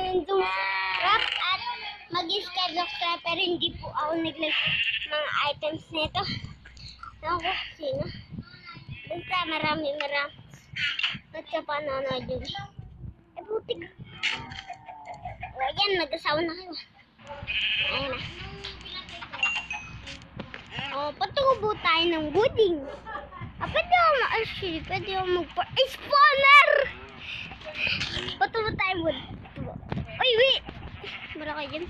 namin dumrap at mag-subscribe pero hindi po ako naglag mga items nito. Ako, sino? Basta marami. Ba't ka pa nanonood yun? Putik. O, ayan, nag-asawa na kayo. Ayan na. O, patubo tayo ng buding. Pwede ako mag-spawner! Patubo tayo wood. Uy, wait! Bara kayo dyan.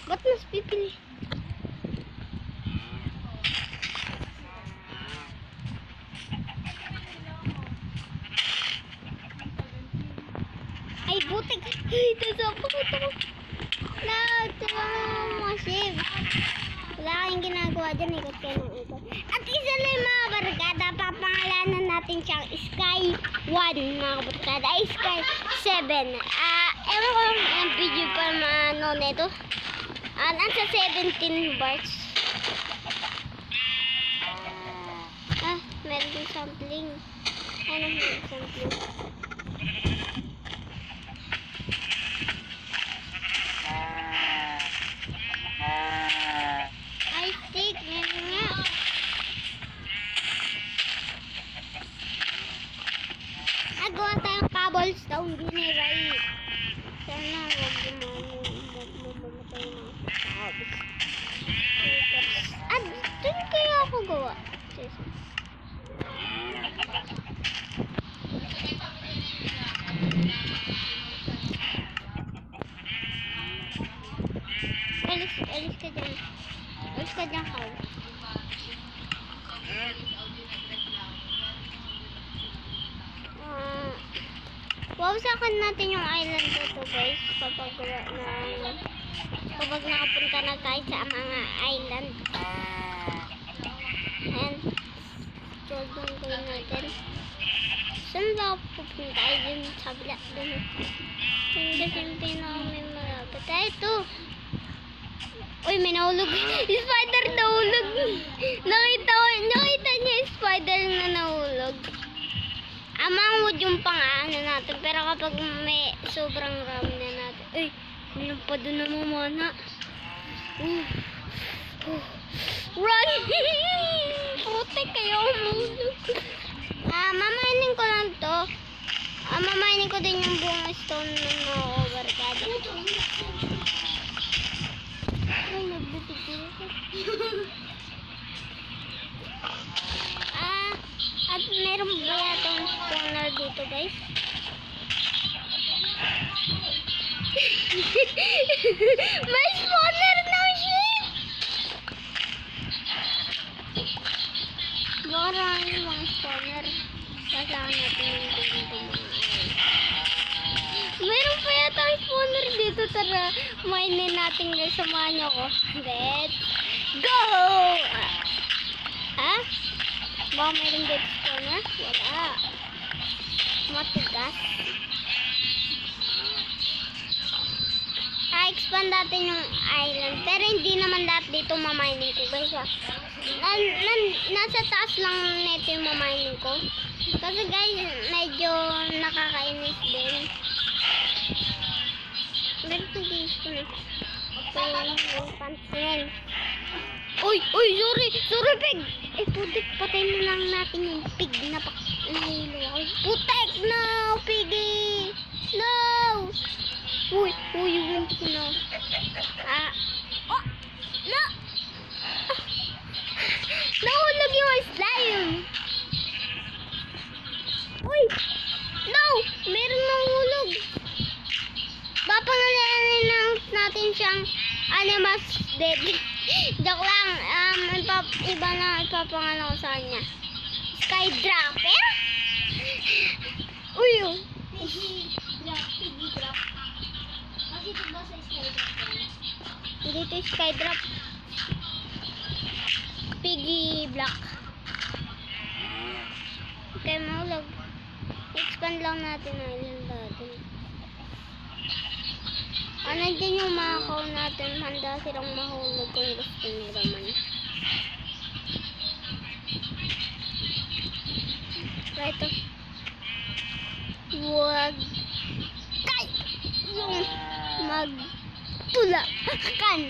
Ba't mas pipili? Ay, butik! Ay, tasapok ito ko. Masib. Wala kayong ginagawa dyan. Ikot kayo ng ikot. At isa lang yung mga barkada. Papangalanan natin siyang Sky 1, mga barkada. Ay, Sky 7. Ewan ko yung video pa ano nito. Nasa 17 bars. Meron din sampling. Ano yung sampling? Ay, stick. Meron nga. Nagawa tayong cobblestone. Biniray. Sana huwag mamatay ng cobblestone. Dun kaya ako gawa. Alis ka dyan. Alis ka dyan, Kaw. Wawsakan natin yung island dito, guys. Kapag nakapunta na tayo sa mga island. And tulong gawin natin. Saan ba ako pupunta? Ay, dun sa bila. Dun. Yung may malapit. Ay, ito. Uy, may nahulog. Spider nahulog. Nakita niya yung spider na nahulog. Amang wood yung pang-ano natin. Pero kapag may sobrang rami na natin. Uy, mayroon pa doon na mamana. Run! Puti kayo. Mamainin ko lang to. Mamainin ko din yung buong stone ng mga overcad. Ay, nagbutigil ko. At meron ba yatang spawner dito, guys? May spawner na, shit! Marami yung mga spawner. Kasama natin yung dito mga meron pa yatang spawner dito. Tara, mainin natin guys. Samahan nyo ko. Let's go! Baka meron dito spawner? Wala. Matigas. Expand natin yung island. Pero hindi naman lahat dito mamining ko, guys. Nasa taas lang nito yung mamining ko. Kasi guys, medyo nakakainis din. Ganito guys ko na. Yung pansin. Uy, sorry pig. Putik, patay na lang natin yung pig na nahilo ako. Putik, no, piggy. No. Uy, yung ko na. No. Nahulog yung slime. Uy, no, meron nahulog. Papangalanan natin siyang Animas Dead. Joke lang, iba na ipapangalan ko sa kanya. Skydropper? Uy, Piggy drop. Kasi ito ba sa Skydropper? Hindi ito Skydrop. Piggy block. Okay, mahulog. Expand lang natin ang ilan natin. Nandiyan yung mga kaw natin. Handa silang mahulog kung gusto nila man. Right. Wag. Kay! Yung magtulakan.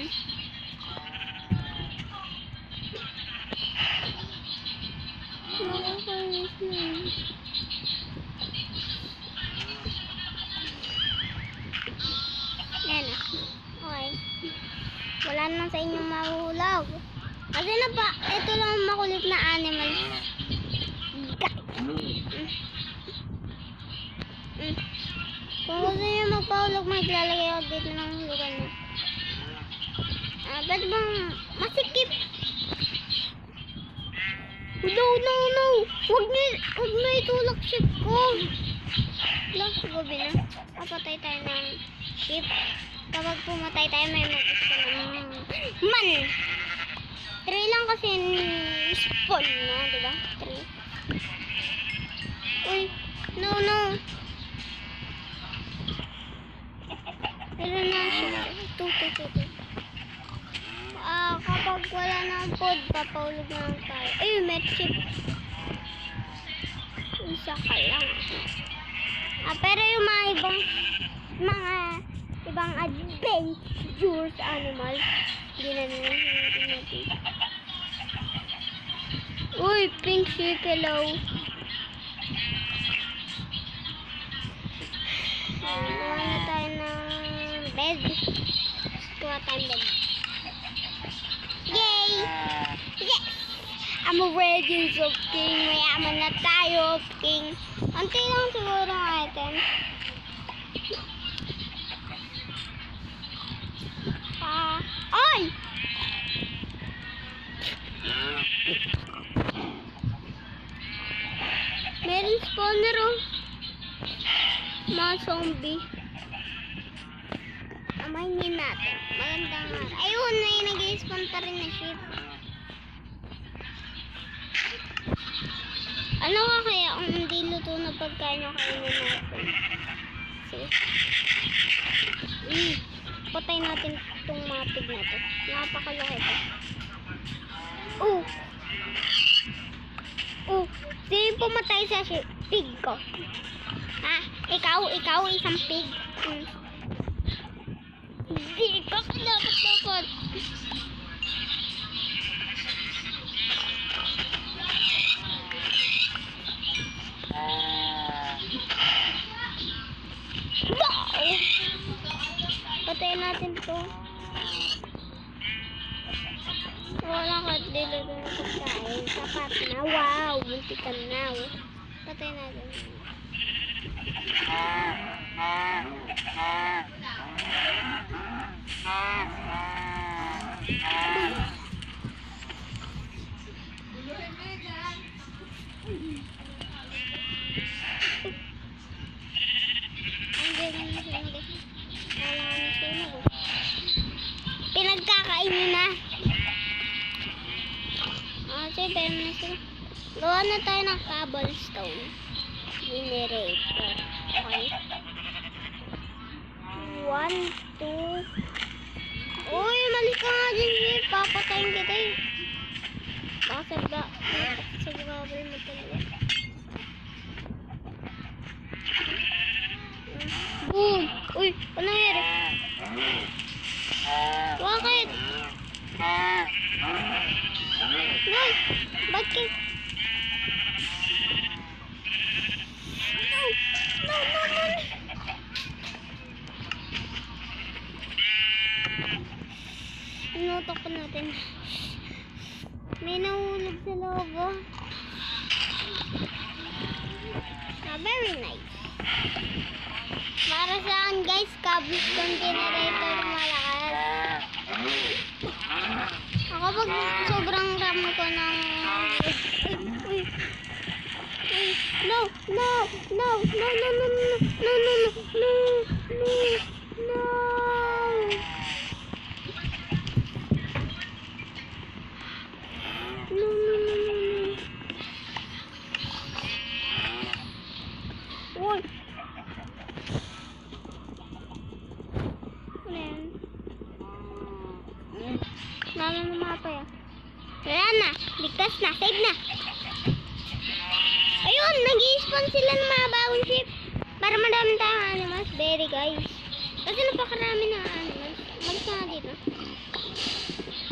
Nakakainis na. Yan na. Okay. Wala na sa inyong mahulog. Kasi na pa, ito lang ang makulit na animal. Kung gusto nyo magpahulog, maglalagay ako dito ng hulugan nyo. Pwede bang masikip? No! Huwag nyo itulak ship ko. Last gabi na. Kapatay tayo ng ship. Kapag pumatay tayo, may mag-gusto ng man. 3 lang kasi spawn na, diba? 3. Uy, no. Pero na siya. 2. Kapag wala ng pod, papahulog na lang tayo. Ay, may chip. Isa ka lang. Pero yung mga ibang adventurous animals, hindi na natin. Uy, pink sheep, hello. Gawa na tayo ng bed. Gawa tayong bed. Yay! Yes! I'm a Radiance of King. Mayaman na tayo of King. Anti lang siguro ang item. Ay! Meron spawner oh. Mga zombie. Amayin natin. Magandang araw. Ayun, may nag-i-spawn pa rin na sheep. Ano ka kaya kung hindi luto na pagkain yung kainin natin? Sige. Patay natin itong mga pig na ito. Napakalaki ito. Sino pumatay sa pig ko? Ha? Ikaw isang pig. Hindi ka dapat. Patayin natin to. Wala ka dito na pagkain. Sapat na. Wow! Muntikan na. Patayin natin. Pinagkakainin na. Sige, gawa na tayo ng cobblestone generator. Okay. 1, 2. Uy, mali ka nga dyan. Papatayin kita eh. Baka sa gravel mo talaga. Boom! Uy, ano nangyari? Bakit? Uy, bakit? No. Inutok pa natin. May nahulog sa loob. Very nice. Para saan guys? Cobblestone generator malakas. Ako pag sobrang rami ko ng... Uy. No. Uy. Lalo na mapa yan. Wala na. Ligtas na. Save na. Ayun. Nag-i-spawn sila ng mga bagong ship. Para madami tayong animals. Very guys. Kasi napakarami na animals. Malis ka nga dito.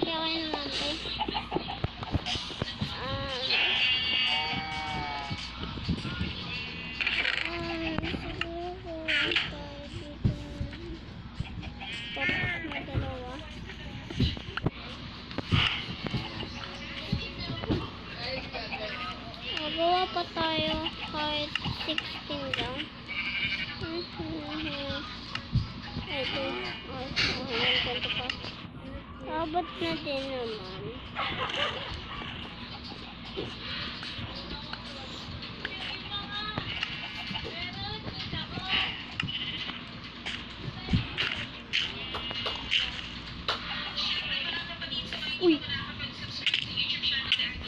Kaya kayo namantay. Siguro tayo dito. Tapos na dalawa. Magawa pa tayo kahit 16 lang. Ito. Ganito pa. Abot na din naman. Uy!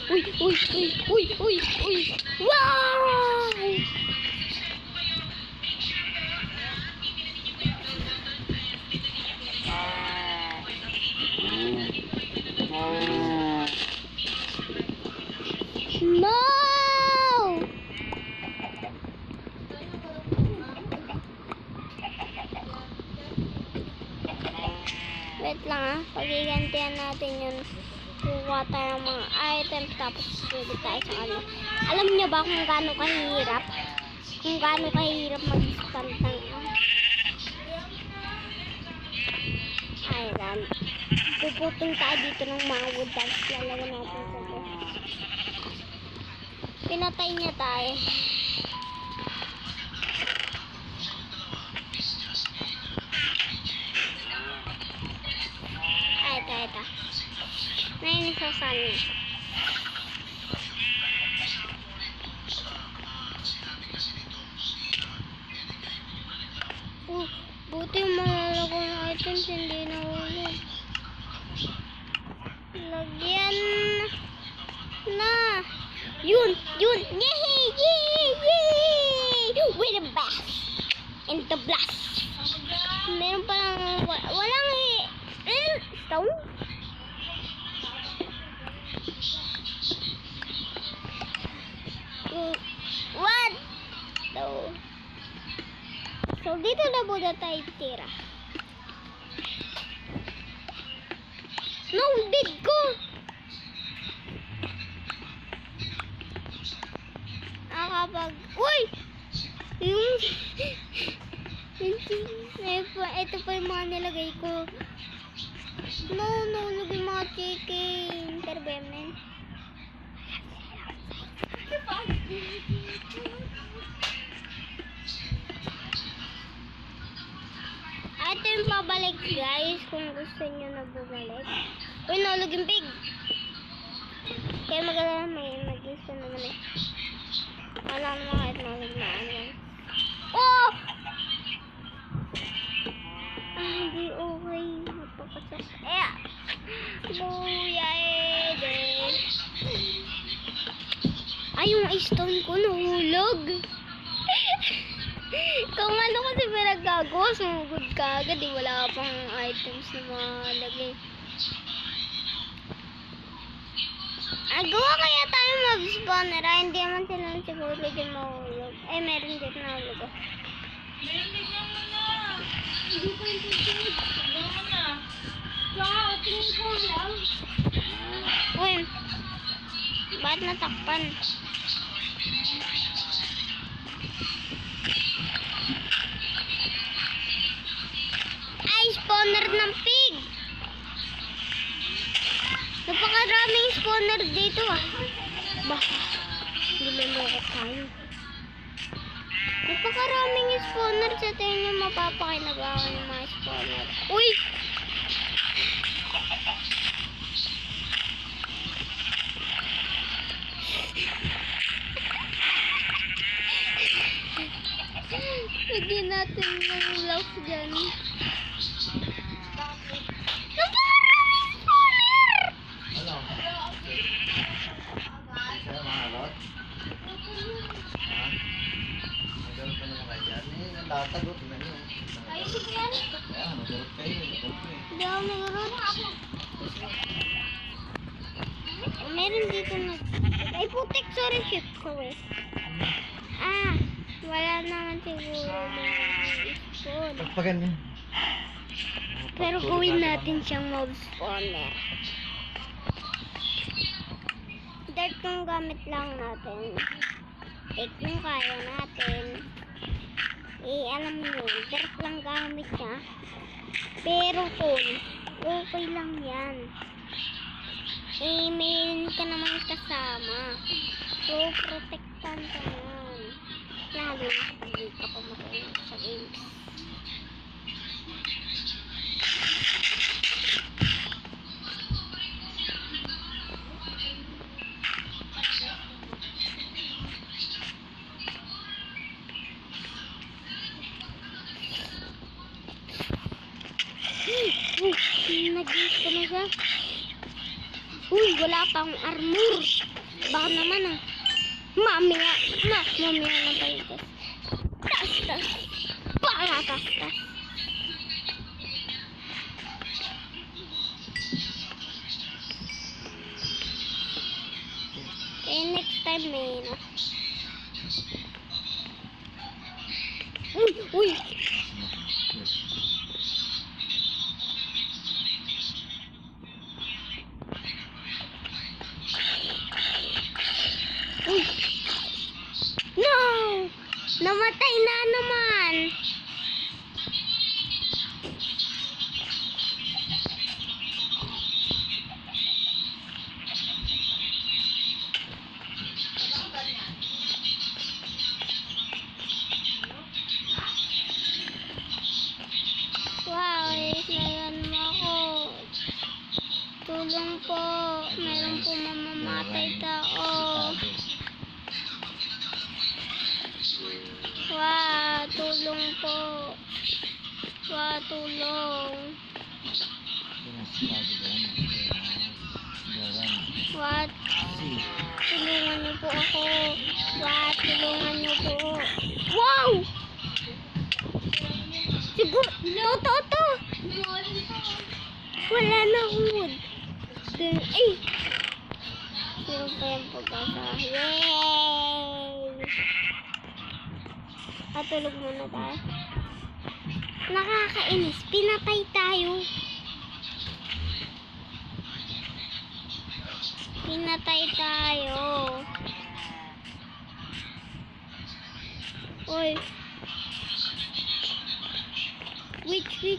Uy! Uy! Uy! Uy! Uy! Uy! Wow! No! Wait lang ah. Pagigantihan natin yun. Kuha tayo ng mga items tapos pwede tayo sa ano. Alam niyo ba kung gaano kahirap? Kung gaano kahirap mag-stand ng iron. Puputong tayo dito ng mga wood tapos lalagyan natin sa to. Pinatay niya tayo. Ito. Nainis ako sa amin. Buti yung malalagong items hindi nahulog. Lagyan na. Yun! Yay! We're the best in the blast. Meron palang walang stone. What? So dito na muna tayo tira. No, big ko. Uy! Ito pa yung mga nilagay ko. No, lagay mga chicken. Pero ba yan? Ito yung pabalik guys, kung gusto nyo na bumalik. Uy, nalog yung pig. Kaya maganda may nag-isa naman eh. Wala naman kahit nalog na ano. Oh! Hindi okay. Napakasas. Buya din. Ay, yung stone ko nahulog. Kung ano kasi pinagagawa, sumugod ka agad. Wala pang items na malagay. Gawa kaya tayo mag-spawner. Hindi naman sila siguro din mahulog. Meron din nahulog. Meron din naman na. Hindi ko yung tutunod. Gawa na. Kaya, tingin ko lang. Uy, ba't natakpan? Ay, spawner ng pig! Napakaraming spawner dito ah. Baka, lumulokot tayo. Napakaraming spawner sa tingin nyo mapapakinabangan yung mga spawner. Uy! Lagyan natin ng lock dyan. Napakaraming spawner! Ano? Sa'yo mga alot? Ha? Nagulot ka naman kayo dyan. Nagtatagot na yun. Ayusin ko yan. Kaya, nagulot kayo. Nagulot kayo. Hindi ako nagulot. Meron dito na... Ay, putik, sorry, shift ko eh. Wala naman siguro ng spawn. Pagpagan niya. Pero gawin natin siyang mob spawner. Dirt yung gamit lang natin. Egg yung kaya natin. Alam mo yun, dirt lang gamit niya. Pero cool, okay lang yan. Mayroon ka naman kasama. So, protektan ka yan. Lalo na hindi ka pa marunong sa games. Nag-use ko na siya. Uy, wala pang armor. Baka naman mamaya na palitas. Tas. Para tas. Next time may Uy. No! Namatay na naman! Wow, islayan mo ako. Tulong po. Meron po mamamatay tao. Wow, tulong po. Wow, tulong. What? Tulungan niyo po ako. What? Tulungan niyo po. Wow! Siguro, to. Wala na wood. Ay! Meron pa yung pagkasa. Yay! Patulog muna tayo. Nakakainis. Pinatay tayo. Oy. Witch.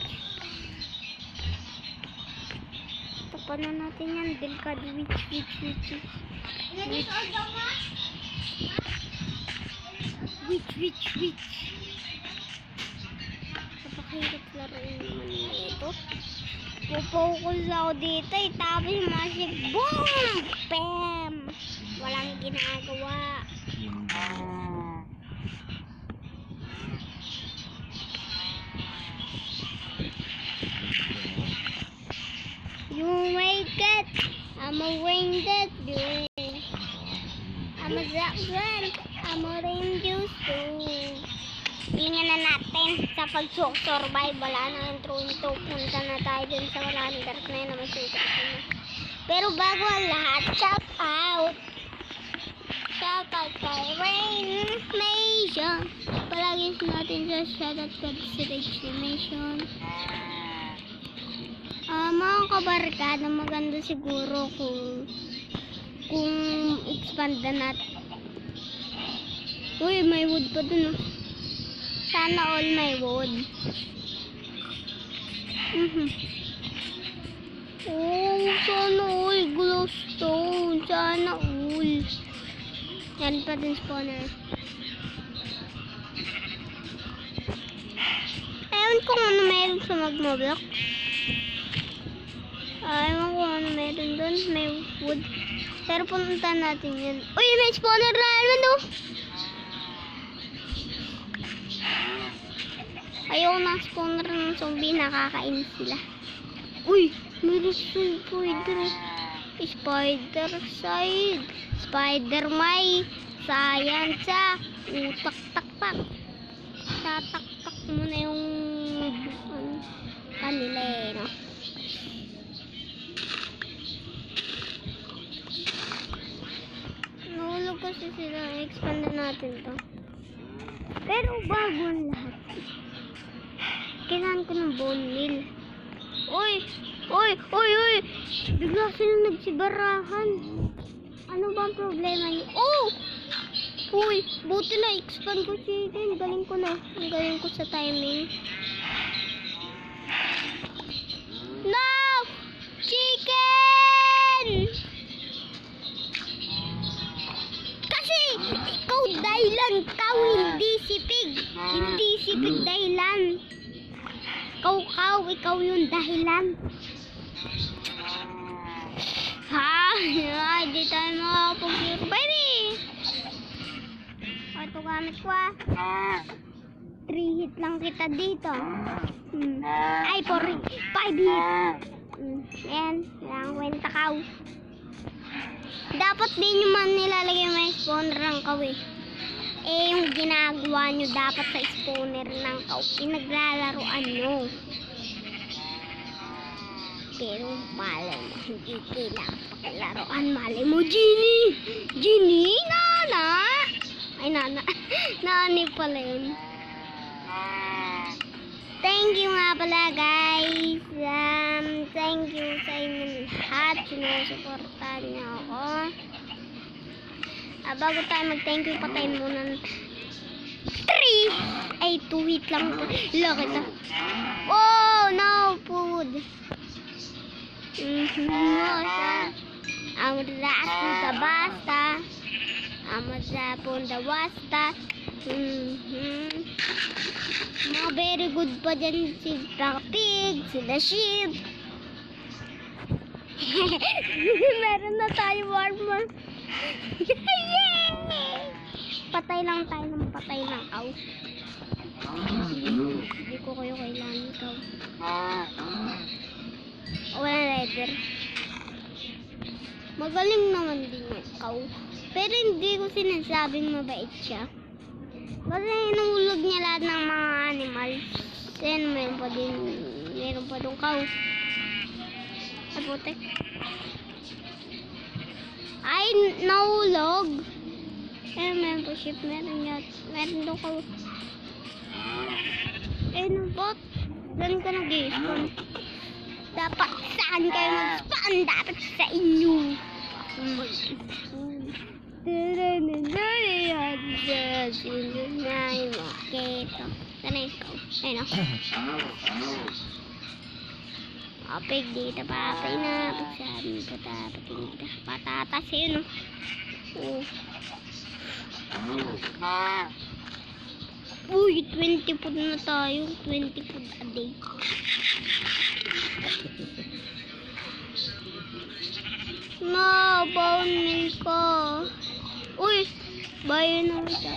Tapanan natin yan. Delikado witch. Witch. Napakahirap laruin naman ito. Pupokus ako dito. Tapos masig. Boom! Bam! Walang ginagawa. You make it. I'm a wing that you. I'm a Jackson. I'm a rain juice too. Tingnan na natin sa pag-survive. Wala na intro. Punta na tayo dun sa wala ng dark na yun. Pero bago ang lahat, shout out kay Rain Nation. Palagi natin sa shout out kay Rage Nation. Mga kabarkada, maganda siguro kung expand na natin. Uy, may wood pa dun. Sana all may wood. Oh, sana all glowstone. Sana all. Yan pa din spawner. Ewan kung ano meron sa magmoblock. Ewan kung ano meron dun. May wood. Pero punta natin yan. Uy, may spawner na naman do. Ayaw na spawner ng zombie. Nakakainis sila. Uy, may spider side. Spider may science sa utak tak. Tatak mo na yung kanila no? Nahulog kasi sila. Expand natin to. Pero bago ang lahat, kailangan ko ng bone meal. Uy! Uy! Uy! Uy! Bigla silang nagsibarahan. Ano ba ang problema niyo? Oh! Uy! Buti na expand ko si Aiden. Galing ko na. Ang galing ko sa timing. No! Chicken! Kasi ikaw dahilan. Kau hindi si Pig. Hindi si Pig dahilan. Ikaw yung dahilan. Ha? Hindi tayo makakapag-survive eh. Ito gamit ko 3 hit lang kita dito. Ay, 5 hit. Ayan, lang kwenta kaw. Dapat din nyo man nilalagay may spawner ng kaw eh. Eh, yung ginagawa nyo dapat sa spawner ng kaw, pinaglalaroan nyo. Pero malay mo, hindi kailangan pakilaroan. Malay mo, Genie! Genie? Nana? Ay, nana. Nani pala yun. Thank you nga pala, guys. Thank you sa inyo lahat. Sinusuportahan niyo ako. Bago tayo mag-thank you, patayin muna ng 3! Ay, 2 hit lang. Look ito. Oh, no food. Amrasa basta. Amrasa punda wasta. Mga very good pa dyan si Pig, sila Sheep. Meron na tayo warmer. Yay! Patay lang tayo ng patay ng cow. Hindi ko kayo kailangan ikaw. Wala leather. Magaling naman din yung cow. Pero hindi ko sinasabing mabait siya. Kasi inuulog niya lahat ng mga animals. Then meron pa dong cow. Ay, putek. Ay, nahulog. Eh, meron pa ship. Meron dong cow. Eh, nabot. Saan ka nag-i-spawn? Dapat saan kayo mag-spawn? Dapat sa inyo. Sana ikaw. Ayun o. Pig dito papay na. Pagsabi ko tapating kita. Patatas yun o. Uy, 20 food na tayo. 20 food a day. No, bone meal ko. Uy, bayo na siya.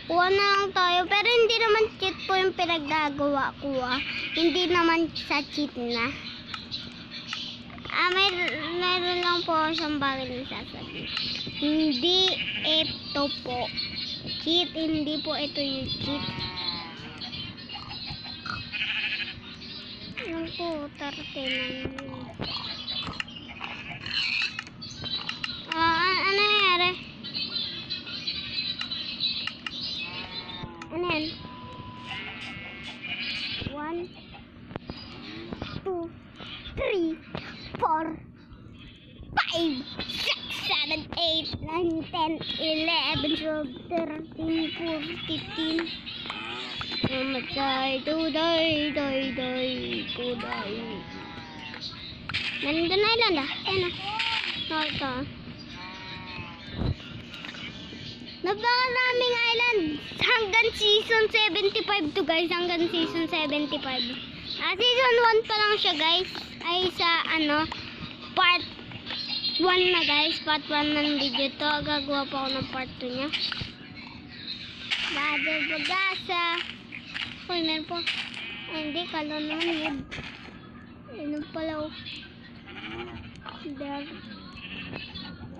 Kuha na lang tayo. Pero hindi naman cheat po yung pinaggagawa ko Hindi naman sa cheat na. Meron lang po siyang bagay na sasabihin. Hindi ito po cheat. Hindi po ito yung cheat. Ano po, 39 yun. Ano nangyari? Ano yan? 1, 2, 3, 4, 5, 6, 7, 8, 9, 10, 11, 12, 13, 14, 15. Mamatay, tuday, tuday. Nandun na ilan Ayan na. Ito. Napakaraming island. Hanggang season 75 to guys. Hanggang season 75. Season 1 pa lang siya guys. Ay sa part 1 na guys. Part 1 ng video to. Gagawa pa ako ng part 2 nya. Badal bagasa. Uy, meron po. Ay, hindi. Kala naman yun. Ano pala o. There.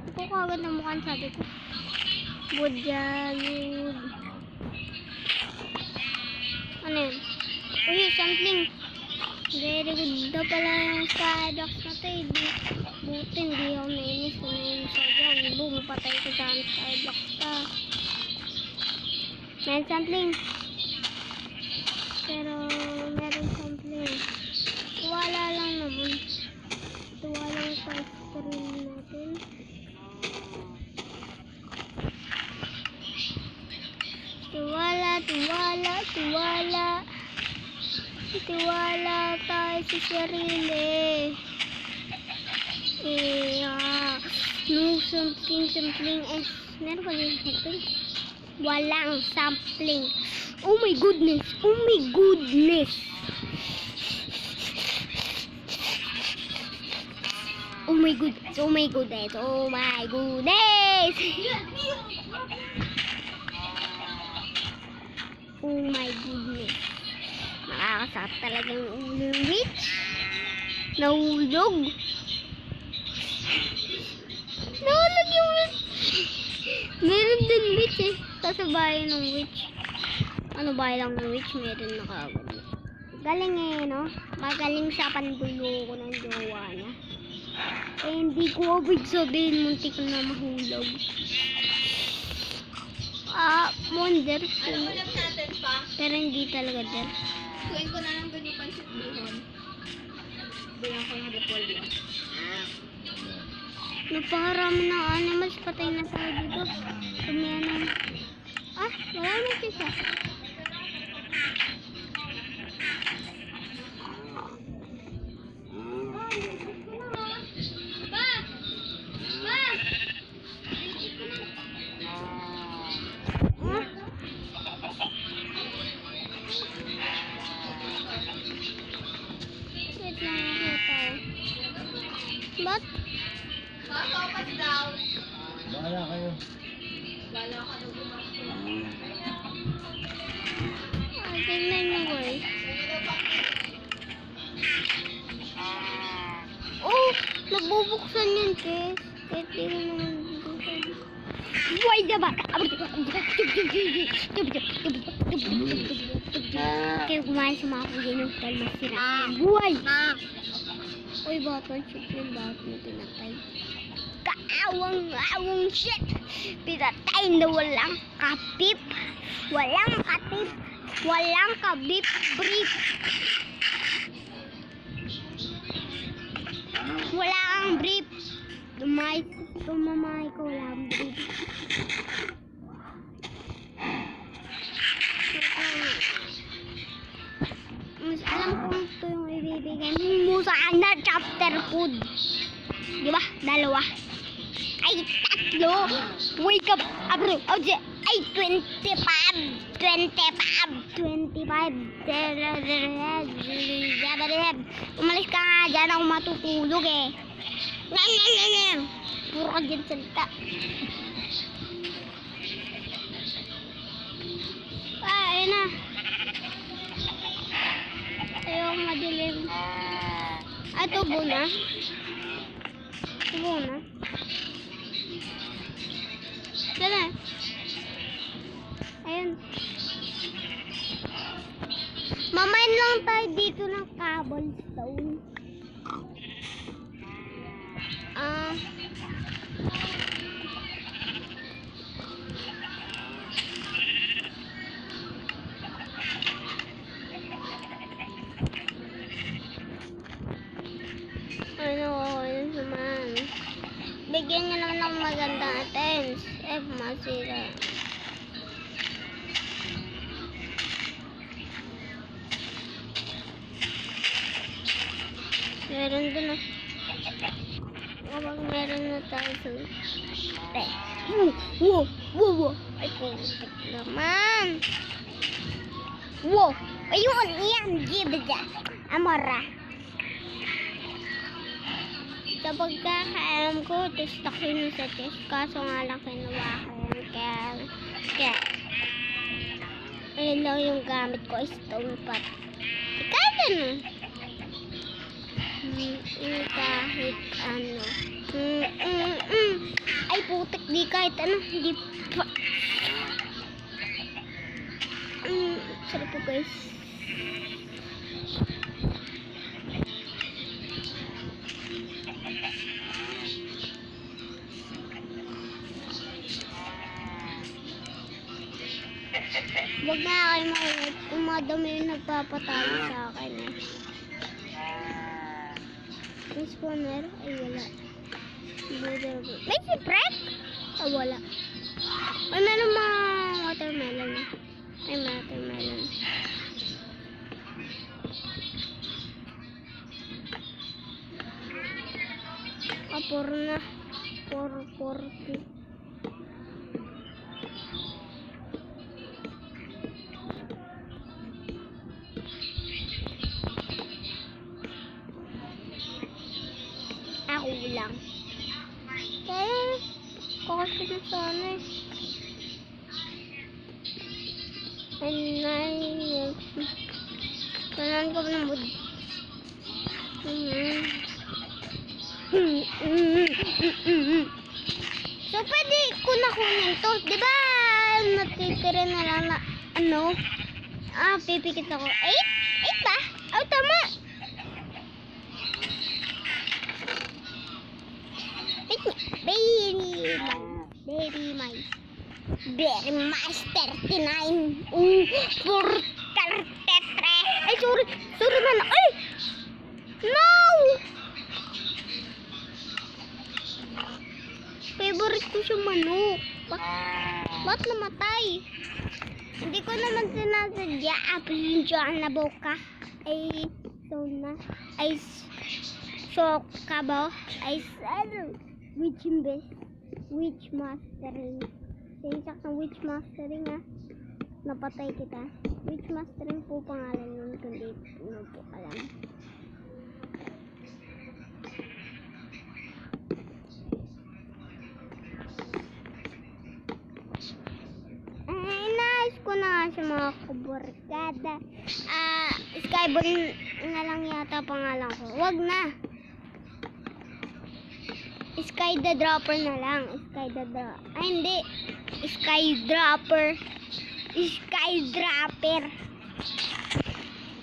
Ito ko agad na mukhaan sabi ko. Wood yan. Ano yun? Uy, something. Very good na pala yung Skybox na ito. Buti hindi ako nainis kung nainis ako dyan. Boom, patay ko dyan Skybox ka. Meron something. Pero meron something. Tiwala tayo sa sarili. No something else. Meron ba yung something? Walang sampling. Oh my goodness. Oh my goodness. Oh my goodness. Oh my goodness. Oh my goodness. Oh my goodness. Nakakasakit talaga yung ulo ng witch. Nahulog. Nahulog yung witch. Meron din witch eh. Sa bahay ng witch. Ano bahay lang ng witch? Meron na kagad. Galing eh, no? Magaling siya pandulo ko ng jowa niya. Eh, hindi ko ibig sabihin muntik na mahulog. Wonder. Ulam natin pa. Pero hindi talaga din. Kuhin ko na lang doon yung pansit bihon. Bilang ko yung repol yun. Napakarami ng animals. Patay na tayo dito. Kumiyanan. Wala na siya. Wait lang ako tayo. Ba't? Sopas daw. Bahala kayo. Bala ka na gumasto. Tingnan mo guys. Oh! Nabubuksan yun, Kes. Kahit di mo naman bubuksan. Buhay diba? Kaya kumain sa mga kuya ng hotel, masira. Buhay! Uy, button shit yun. Bakit mo pinatay? Kaawang shit! Pinatay na walang kapip. Walang katip. Walang kabip-brip. Wala kang brief. Tumamay ko, wala kang brief. Mas alam kong ito yung ibibigay mo sa na chapter food. Diba? 2. Ay, 3. Wake up. Ay, 25. Umalis ka nga dyan. Ako matutulog eh. Puro ka dyan salita. Ayun na. Ayoko madilim. Tubo na. Tubo na. Dala. Ayun. Mamain lang tayo dito ng cobblestone. Ano naman. Bigyan niyo naman ng magandang attends. Masira. Meron din na. Kapag meron na tayo sa... Wow! Ay, putik naman. Wow! Ayun! Iyan! Gibda! Amora! Sa pagkakaalam ko, testak yun sa test. Kaso nga lang kinuha ko yun. Kaya... Ayun lang yung gamit ko. Stone pot. Kahit ano. Kahit ano. Ay putik, di kahit ano. Hindi pa. Sarap po guys. Huwag na kayo makinig. Umadami yung nagpapatalo sa akin eh. May spawner? Ay, wala. May sipret? Oh, wala. Ay, meron mga watermelon. Ay, watermelon. 4 na. 4:40. Ako lang. Kaya, kasi na sana eh. And kailangan ko ng mood. So, pwede ko na kunin to. Diba, natitira na lang na, ano? Pipikit ako. 8? 8 ba? Oh, tama. Very nice 39. 4:33. Ay, sorry man. Ay! No! Favorite ko siya manok. Ba't namatay? Hindi ko naman sinasadya. Pinunjuan na boka. Ay, so na. Ay, shock ka ba? Ay, witch mastering. Sinsak ng witch mastering ha. Napatay kita. Witch mastering po pangalan nun. Kundi ano po alam. Inayos ko na nga sa mga kabarkada. Skyball na lang yata pangalan ko. Wag na. Sky the Dropper na lang. Ay, hindi. Skydropper.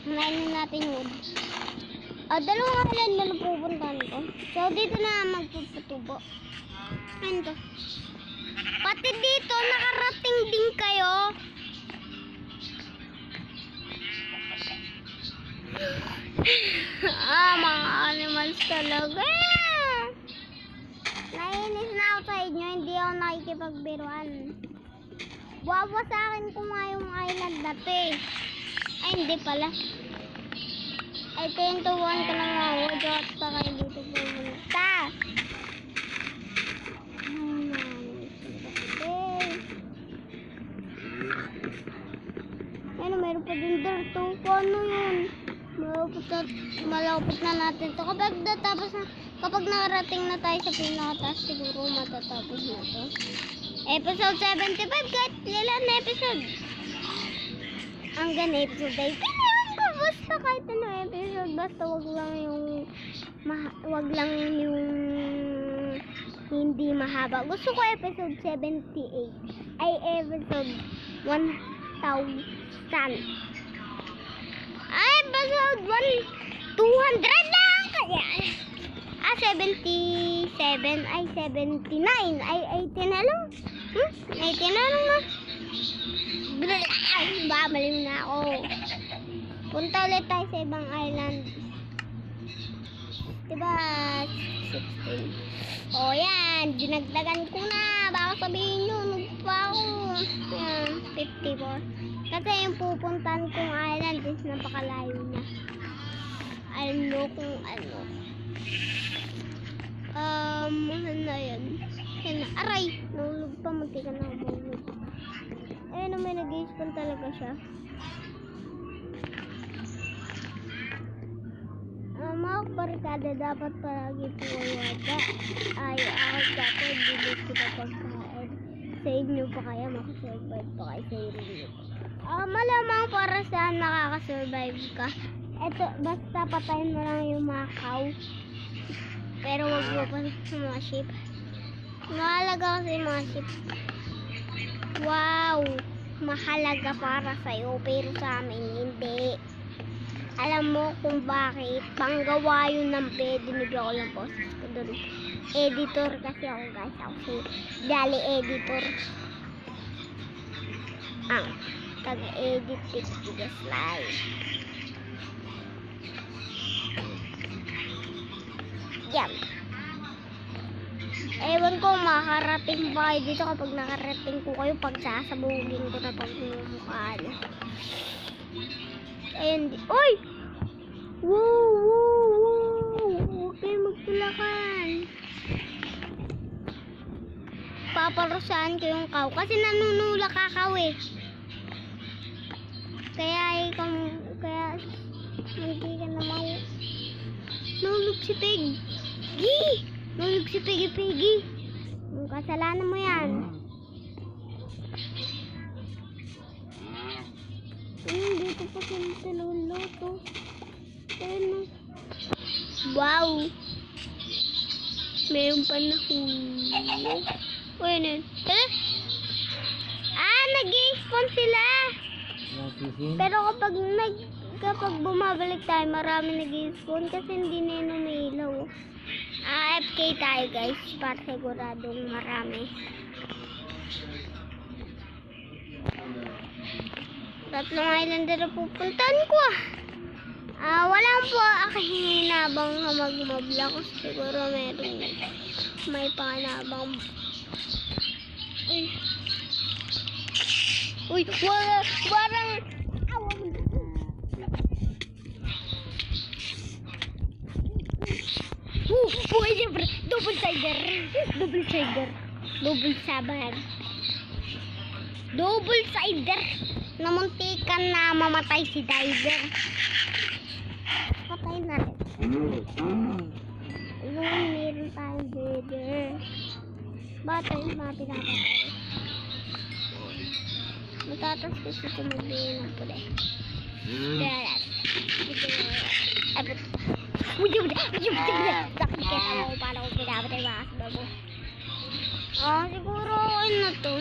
Manayin natin yun. Dalawang island na napupuntahan ko. So, dito na magpuputubo. Ano to? Pati dito, nakarating din kayo. Mga animals talaga. Nainis na ako sa inyo, hindi ako nakikipagbiruan. Wawa sa akin kung nga yung island na to eh. Ay, hindi pala. Ay, 10 to 1 ka lang ako. Dot pa kayo dito pumunta. Ano, meron pa din dirt to. Paano yun? Malapit na natin to. Kapag nakarating na tayo sa pinakataas, siguro matatapos na to. Episode 75, kahit ilan na episode. Hanggang episode 8. Basta kahit ano episode, basta wag lang yung hindi mahaba. Gusto ko episode 78. Ay, episode 1000. Ay, episode 200 lang kaya. 77. Ay, 79. Ay, 80 na lang. 80 na lang na. Babaliw na ako. Punta ulit tayo sa ibang island. Diba? 16. O yan, dinagdagan ko na. Baka sabihin nyo, pa ako. Yan, 54. Kasi yung pupuntahan kong island is napakalayo niya. Ano kung ano. Ano na yan? Yan na. Aray! Nahulog pa, munti ka na mahulog. Ayun, may nag-i-spawn talaga siya. Mga barkada dapat palagi po wala. Ay, ako dapat bibig kita pagkain. Sa inyo pa kaya makasurvive pa kayo sa inyo. Malamang para saan makakasurvive ka. Eto, basta patayin mo lang yung mga cow. Pero wag mo pa sa mga sheep. Mahalaga kasi yung mga sheep. Wow! Mahalaga para sa'yo, pero sa amin hindi. Alam mo kung bakit? Panggawa yun ng pwede. Binigyan ko lang poses ko doon. Editor kasi ako guys. Ako si Dali Editor. Ang taga-edit Tigas Live. Yan. Ewan ko makarating ba kayo dito kapag nakarating ko kayo pag sasabugin ko na pag mukha niyo. Ayun. Uy! Wow! Huwag kayo magtulakan. paparusahan ko yung cow. Kasi nanunula kakaw eh. Kaya hindi ka naman nahulog si Piggy. Nahulog si Piggy. Kasalanan mo yan. Dito pa sila niluluto. Ano? Wow! Mayroon pa na hulog. Uy, ano yun? Nag-i-spawn sila! Pero kapag bumabalik tayo, marami nag-i-spawn kasi hindi na yun umiilaw. AFK tayo guys, para siguradong marami. Tatlong islander na pupuntahan ko walang po akahinabang magmobla ko. Siguro may panabang. Uy, parang boy, siyempre, double sider, namuntikan na mamatay si Diver. Patay na rin. Ayun, meron tayong Diver. Bata yung mga pinapatay. Matatas kasi sumabili ng pula. Paano ko pinapatay mga kasama mo? Siguro ano na to.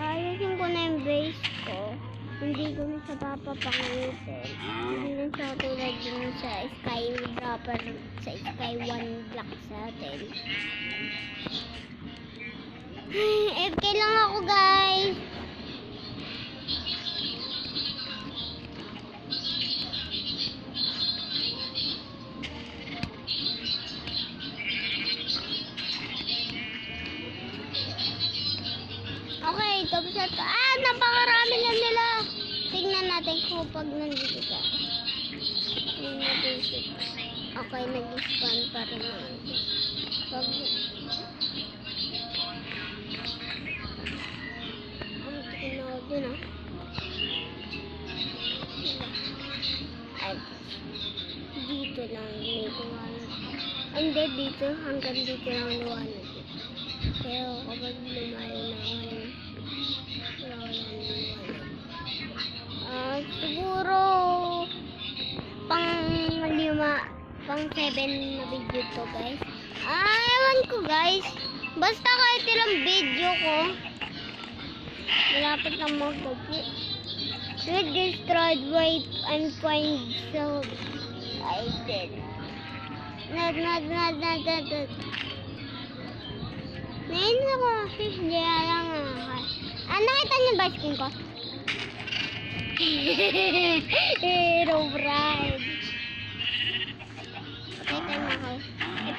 Ayusin ko na yung base ko. Hindi ko na siya papapangutin. Hindi na siya tulad din sa skydropper, sa sky 1 block sa atin. FK lang ako guys. Okay, tapos na to. Napakarami na nila. Tingnan natin kung pag nandito ka. Tingnan natin siya. Okay, nag-spawn pa rin naman siya. Pag... tingnan ako dun Ay, dito lang may liwanag. Hindi, dito. Hanggang dito lang liwanag. Kaya kapag lumayo na ako, siguro pang 7 na video to guys. Ewan ko guys. Basta kahit ilang video ko, malapit na magpapo. With destroyed weight and find so I did. Not. Ngayon ako kasi kaya lang nakita niyo ba skin ko? Hero bride. Nakita niyo ako.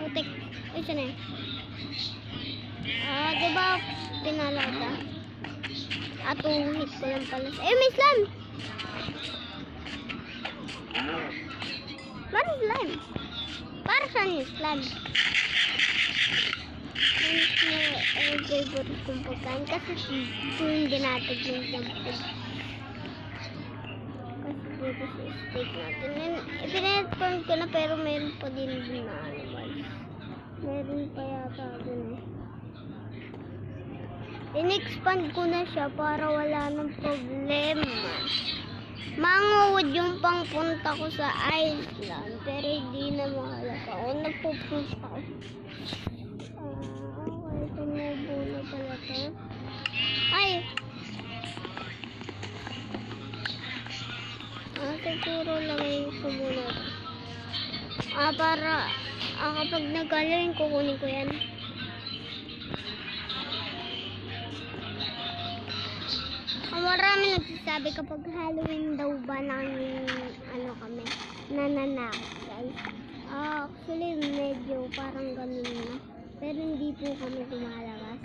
Putik. Ay, saan na yun? Diba pinala ka? Hit ko lang pala. May slime! Parang slime. Para saan yung slime? Ang favorite kong pagkain kasi hindi natin yung jump food. Kasi dito sa steak natin. Ipinetpon ko na pero meron pa din na animal. Meron pa yata dun in-expand ko na siya para wala ng problema. Manguwod yung pangpunta ko sa island pero hindi na mahalata. Nagpupunta ko. Tumubo na pala to. Ay! Siguro lagay ko muna. Para kapag nag-Halloween, kukunin ko yan. Marami nagsasabi kapag Halloween daw ba namin kami nananakot guys. Actually medyo parang ganun na. Pero hindi po kami lumalabas.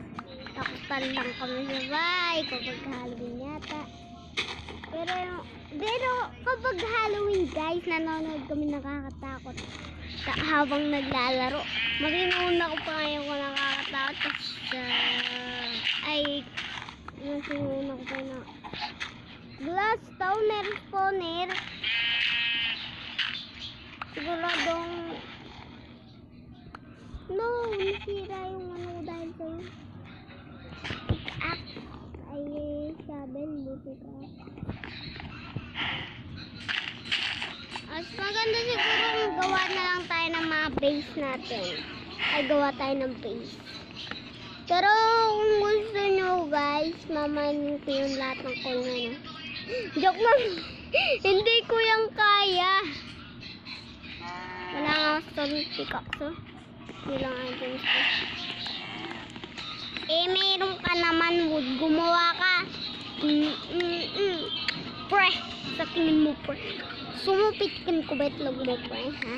Takutan lang kami sa bahay kapag Halloween yata. Pero kapag Halloween guys, nanonood kami nakakatakot. Habang naglalaro. Marinuna ko pa ngayon kung nakakatakot. Tapos, marinuna ko pa na. Glass Stoner Spawner. Siguradong no, nasira yung ano dahil sa'yo. Pickaxe. Ay, shovel, buti ka. Mas maganda siguro kung gawa na lang tayo ng mga base natin. Ay, gawa tayo ng base. Pero kung gusto nyo guys, mamanin ko yung lahat ng coal na no. Joke lang. Hindi ko yung kaya. Wala nga ako stone pickaxe. Oh. Ilang items ko. Meron ka naman wood. Gumawa ka. Pre. Sa tingin mo pre. Sumupitkin ko ba itlog mo pre, ha?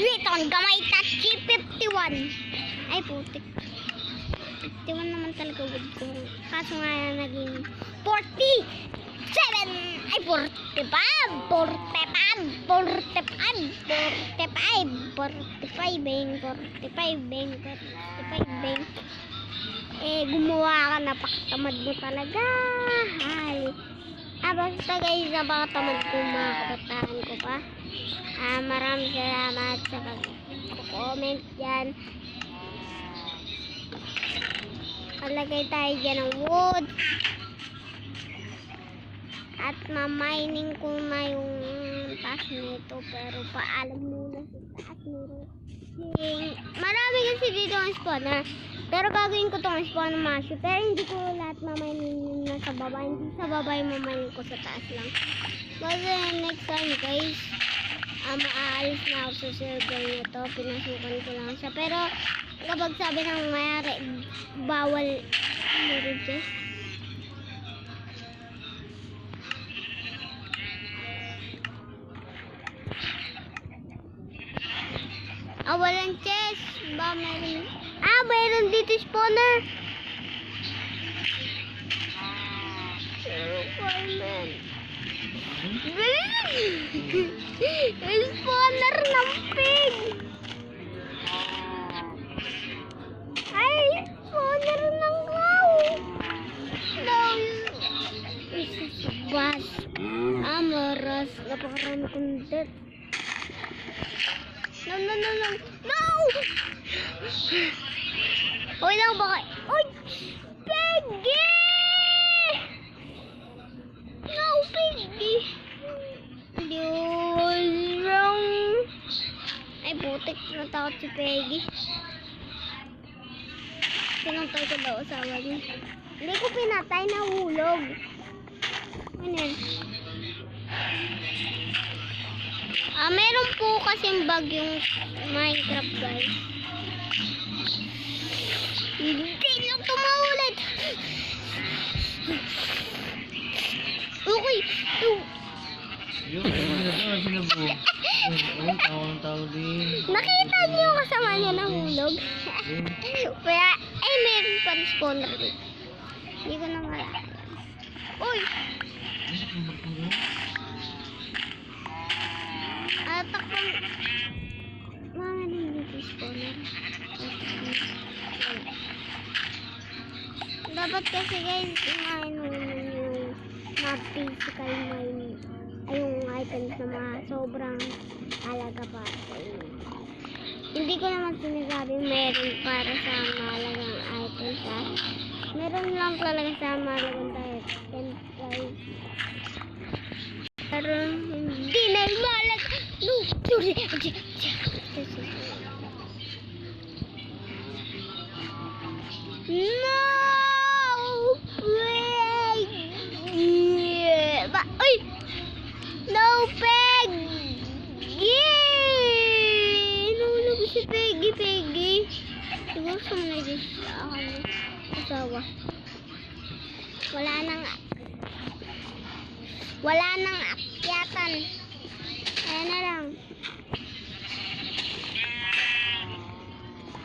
Sweet on gamay tachi 51. Ay putik. 51 naman talaga wood ko. Kaso nga naging 47. Ay 45. 45 beng. Gumawa ka, napakatamad mo talaga. Ay. Basta guys, napakatamad ko mga kabataan ko pa. Maraming salamat sa pag-comment dyan. Alagay tayo dyan ng wood. At mamining ko na yung taas nito. Pero paalam muna sa taas nito. Marami kasi dito ang spawner. Pero gagawin ko itong spawn mash. Pero hindi ko lahat mamining yung nasa baba. Hindi sa baba yung mamining ko sa taas lang. Kasi next time guys, aalis na ako sa server nito. Pinasukan ko lang siya. Pero kapag sabi ng mayari, bawal i-request. Walang chest. Ba, meron. Mayroon dito spawner. Spawner ng pig. Ay, spawner ng cow. Bas. Maras. Napakarami kong death. No! Oy lang baka. Oy! Piggy! No, Piggy! Wrong. Ay, butik. Natakot si Piggy. Pinantay ko daw asawa niya. Hindi ko pinatay, nahulog. Ano yan? Meron po kasing bug yung Minecraft guys. Hindi lang tumaulit. Okay. Sinabu. Tao din. Nakita niyo yung kasama niya nahulog. Kaya, meron pa rin spawner dito. Hindi ko na malaki. Uy! Takpan. Mga dito spawner. Dapat kasi guys, kumain naman yung mga physical mine. Ay, yung items na mga sobrang halaga para sa inyo. Hindi ko naman sinasabi meron para sa mahalagang items ha. Meron lang talaga sa mahalagang items guys. Pero hindi na malag. No, sorry. No, Peggy. Uy! No, Peggy. Nahulog si Peggy. Siguro sumunod sa akin. Asawa. Wala nang akyatan. Ayan na lang.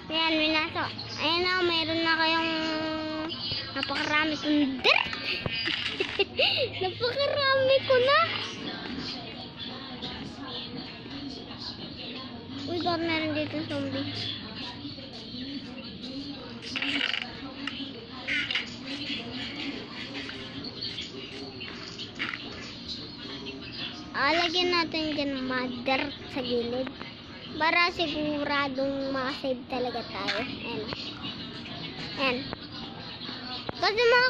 Kaya Ayan, ayan na, mayroon na kayong napakarami kong dirt. Napakarami ko na. Uy, bakit meron dito zombie? Lagyan natin dyan mother sa gilid. Para siguradong makasave talaga tayo. Ayan. Ayan. Kasi mga...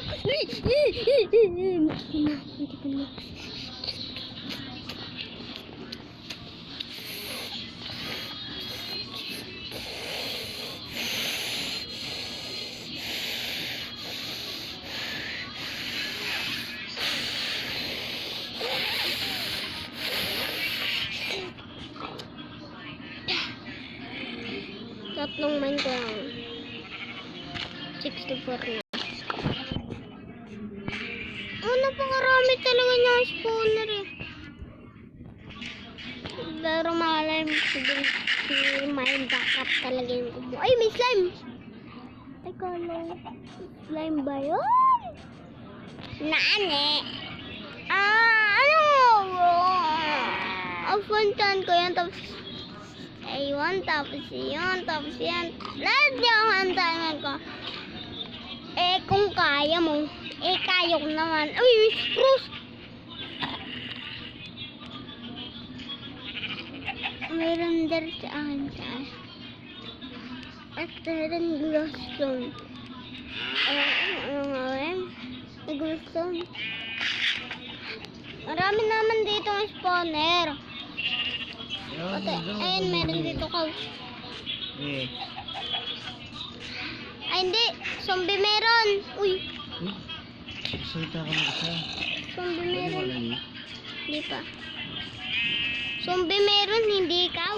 Tatlong mine ko lang. 64 na. Napakarami talaga niya spawner eh. Pero malay mo si mine backup talaga yung kubo. Ay, may slime! Teka lang. Slime ba yun? Naane? Ano? Puntahan ko yan tapos ayun, tapos yun, tapos yan. Lahat yung hantayan ko. Kung kaya mo. Kaya ko naman. Uy, spruce! Mayroon din sa akin saan. At mayroon glowstone. Ano nga rin? Glowstone. Marami naman dito ang spawner. Okay, ayun, meron dito ka. Ay, hindi. Zombie meron. Uy. Salita ka na isa. Zombie meron. Hindi pa. Zombie meron, hindi ikaw.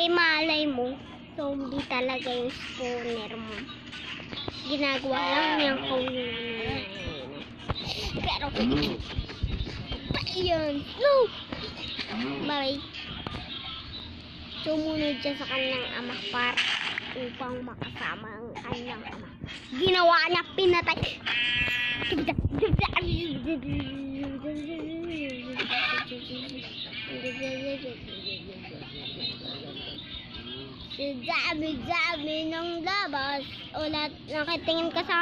Malay mo. Zombie talaga yung spawner mo. Ginagawa lang niyang kung pero, ayun. No! Bye. Sumunod siya sa kanyang ama para upang makasama ang kanyang ama. Ginawa niya, pinatay. Si dami ng labas. Ulat, nakitingin ka sa